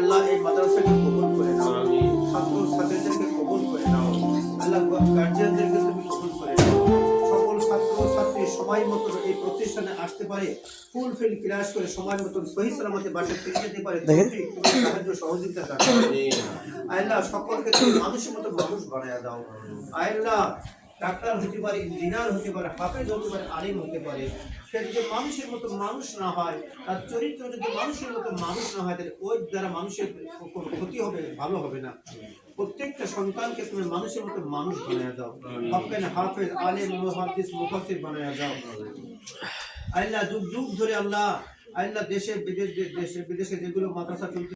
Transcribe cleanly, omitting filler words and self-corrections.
আল্লাহ এই মাদ্রাসাকে কবুল করে নাও, ছাত্র ছাত্রীদেরকে কবুল করে নাও, আল্লাহ গার্জিয়ানদেরকে তুমি কবুল করে নাও। সকল ছাত্র ছাত্রী সময় মতন এই প্রতিষ্ঠানে আসতে পারে, ফুলফিল ক্লাস করে সময় মতন সহি সালামতে বাসায় ফিরে যেতে পারে, তুমি সাহায্য সহযোগিতা দাও। আল্লাহ সকলকে তুমি মানুষের মতো মানুষ বানায়া দাও। আল্লাহ ডাক্তার হতে পারে, ইঞ্জিনিয়ার হতে পারে, হাফেজ হতে পারে, আলিম হতে পারে, সে যদি মানুষের মতো মানুষ না হয়, তার চরিত্র যদি মানুষের মতো মানুষ না হয়, তাহলে ওই দ্বারা মানুষের কোনো ক্ষতি হবে, ভালো হবে না। প্রত্যেকটা সন্তানকে তুমি মানুষের মতো মানুষ বানায়া দাও, হকানে হাফেজ, আলিম, মুহাদ্দিস, মুফাসসির বানায়া দাও। আল্লাহ যুগ যুগ ধরে আল্লাহ দেশে বিদেশে যেগুলো মাদ্রাসা চলছে